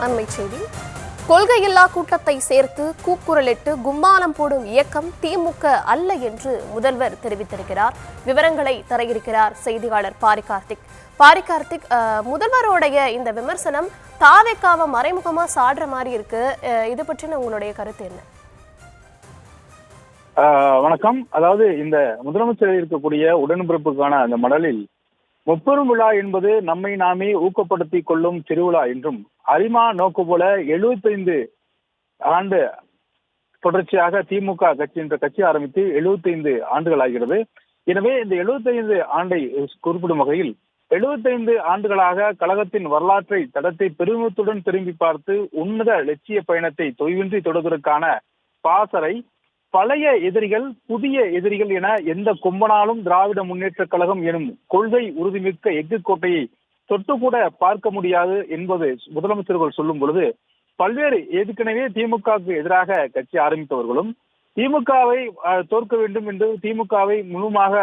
அண்மை செய்தி. கொள்கையில்லா கூட்டத்தை சேர்த்து கூக்குரலிட்டு கும்மாளம் போடும் இயக்கம் திமுக அல்ல என்று முதல்வர் தெரிவித்திருக்கிறார். விவரங்களை தர இருக்கிறார் செய்தியாளர் பாரிகார்த்திக். முதல்வருடைய இந்த விமர்சனம் தாவேக்காவை மறைமுகமா சாடுற மாதிரி இருக்கு. இது பற்றின உங்களுடைய கருத்து என்ன? வணக்கம். அதாவது இந்த முதலமைச்சர் இருக்கக்கூடிய உடன்பிறப்புக்கான அந்த மடலில் முப்பெரும் விழா என்பது நம்மை நாமே ஊக்கப்படுத்திக் கொள்ளும் திருவிழா என்றும், அரிமா நோக்கு போல 75 ஆண்டு தொடர்ச்சியாக திமுக கட்சி என்ற கட்சி ஆரம்பித்து 75 ஆண்டுகள் ஆகிறது. எனவே இந்த 75 ஆண்டை குறிப்பிடும் வகையில் 75 ஆண்டுகளாக கழகத்தின் வரலாற்றை தடத்தை பெருமிதத்துடன் திரும்பி பார்த்து உன்னத லட்சிய பயணத்தை தொய்வின்றி தொடர்வதற்கான பாசறை பழைய எதிரிகள் புதிய எதிரிகள் என எந்த கொம்பனாலும் திராவிட முன்னேற்ற கழகம் எனும் கொள்கை உறுதிமிக்க எஃகு கோட்டையை தொட்டுக்கூட பார்க்க முடியாது என்பது முதலமைச்சர்கள் சொல்லும் பொழுது, பல்வேறு ஏற்கனவே திமுகவுக்கு எதிராக கட்சி ஆரம்பித்தவர்களும் திமுகவை தோற்க வேண்டும் என்று, திமுகவை முழுமாக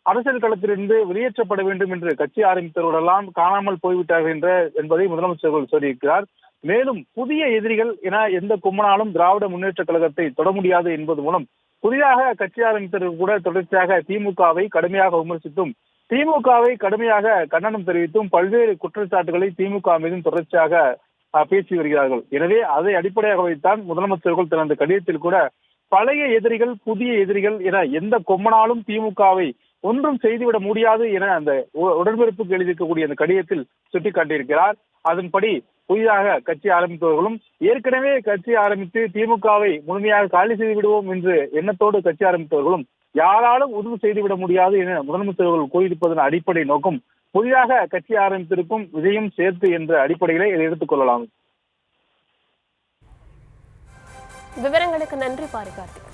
அரசியல் களத்திலிருந்து வெளியேற்றப்பட வேண்டும் என்று கட்சி ஆரம்பித்தவர்களெல்லாம் காணாமல் போய்விட்டார்கள் என்பதை முதலமைச்சர்கள் சொல்லியிருக்கிறார். மேலும் புதிய எதிரிகள் என எந்த கொம்பனாலும் திராவிட முன்னேற்ற கழகத்தை தொட முடியாது என்பது மூலம் புதிதாக கட்சி ஆரம்பித்தவர்கள் கூட தொடர்ச்சியாக திமுகவை கடுமையாக விமர்சித்தும் திமுகவை கடுமையாக கண்டனம் தெரிவித்தும் பல்வேறு குற்றச்சாட்டுகளை திமுக மீதும் தொடர்ச்சியாக பேசி வருகிறார்கள். எனவே அதை அடிப்படையாக வைத்தான் முதலமைச்சர்கள் தனது கடிதத்தில் கூட பழைய எதிரிகள் புதிய எதிரிகள் என எந்த கொம்பனாலும் திமுகவை ஒன்றும் செய்துவிட முடியாது என அந்த உடன்பிறப்புக்கு எழுதியிருக்கக்கூடிய அந்த கடிதத்தில் சுட்டிக்காட்டியிருக்கிறார். அதன்படி புதிதாக கட்சி ஆரம்பித்தவர்களும் ஏற்கனவே கட்சி ஆரம்பித்து திமுகவை முழுமையாக காலி செய்து விடுவோம் என்று எண்ணத்தோடு கட்சி ஆரம்பித்தவர்களும் யாராலும் உறுதி செய்துவிட முடியாது என முதலமைச்சர்கள் கூறியிருப்பதன் அடிப்படை நோக்கம் புதிதாக கட்சி ஆரம்பித்திருக்கும் விஜயம் சேர்த்து என்ற அடிப்படையிலே இதை எடுத்துக் கொள்ளலாம். விவரங்களுக்கு நன்றி பாரிகார்த்திக்.